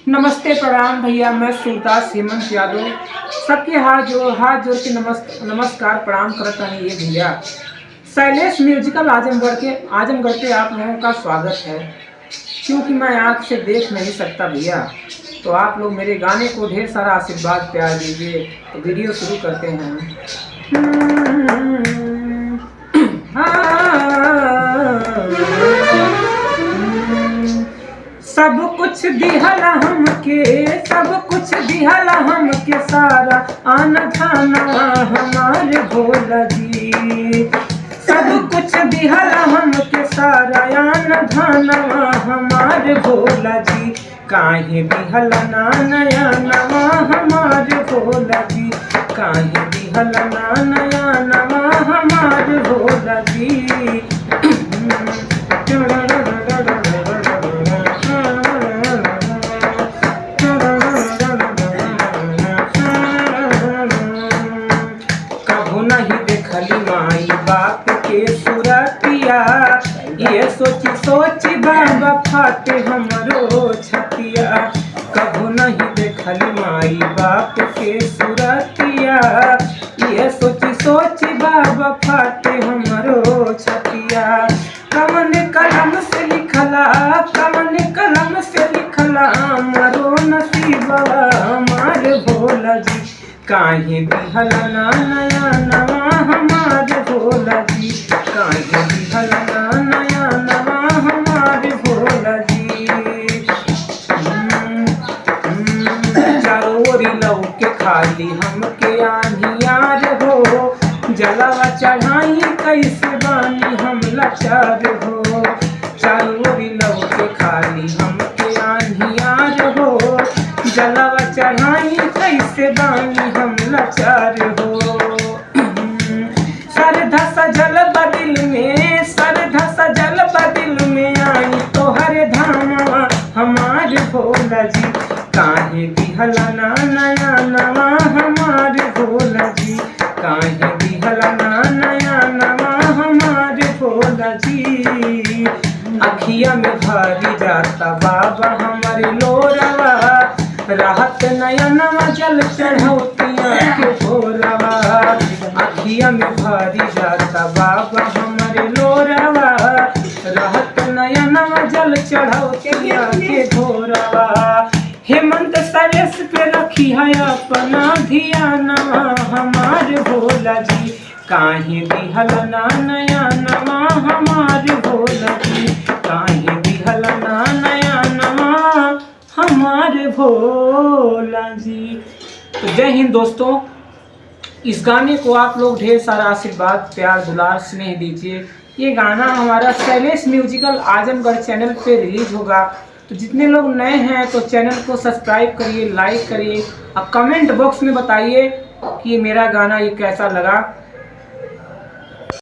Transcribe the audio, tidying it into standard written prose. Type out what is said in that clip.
नमस्ते प्रणाम भैया, मैं सुरदास हेमंत यादव सबके हाथ जोड़ के नमस्कार प्रणाम करता है ये भैया। शैलेश म्यूजिकल आजमगढ़ के आप लोगों का स्वागत है। क्योंकि मैं आँख से देख नहीं सकता भैया, तो आप लोग मेरे गाने को ढेर सारा आशीर्वाद प्यार दीजिए। तो वीडियो शुरू करते हैं। सब कुछ दिहला हमके सारा आना थाना हमारे भोला जी। सब कुछ दिहला हमके सारा आना थाना हमारे भोला जी। काहे दिहला ना नया नवा हमारे भोला जी। काहे दिहला ना नया नवा हमारे भोला जी। नहीं देखली माई बाप के सुरतिया, ये सोची बाबा फाटे हमरो छतिया। कभू नहीं देखली माई बाप के सुरतिया, ये सोची बाबा फाटे हमरो छतिया। कवन कलम से लिखला हमरो नसीबा हमारे भोला जी। काहे दिहला ना नया नवा हमारे भोला जी। काहे दिहला ना नया नवा हमारे भोला जी। चारों ओरी लौके खाली हमके आनियार हो। जलावा चढ़ाई कैसे बानी हम लाचार हो। चारों ओरी लौके खाली हमके आनियार हो। जलावा चढ़ाई कैसे बानी हम लाचार हो। सरधा सजल बदिल में आई तोहरे धामा हमारे भोला जी। काहे दिहला ना नया नवा हमारे भोला जी। काहे दिहला ना नया नवा हमारे भोला जी। अखिया में भरी जाता बाबा हमारे लोरवा, राहत नया नवा जल चढ़ौतिया के भोरवा। अखिया में भरी जाता बाबा हमारे लोरवा, राहत नया नवा जल चढ़ौतिया के भोरवा। हेमंत शैलेश पे रखी है अपना धियानवा हमारे भोला जी। काहे दिहला ना नया नवा हमारे भोला जी। काहे दिहला ना नया नवा हमारे भोला जी। तो जय हिंद दोस्तों, इस गाने को आप लोग ढेर सारा आशीर्वाद प्यार दुलार स्नेह दीजिए। ये गाना हमारा शैलेश म्यूजिकल आजमगढ़ चैनल पे रिलीज होगा। तो जितने लोग नए हैं तो चैनल को सब्सक्राइब करिए, लाइक करिए और कमेंट बॉक्स में बताइए कि मेरा गाना ये कैसा लगा।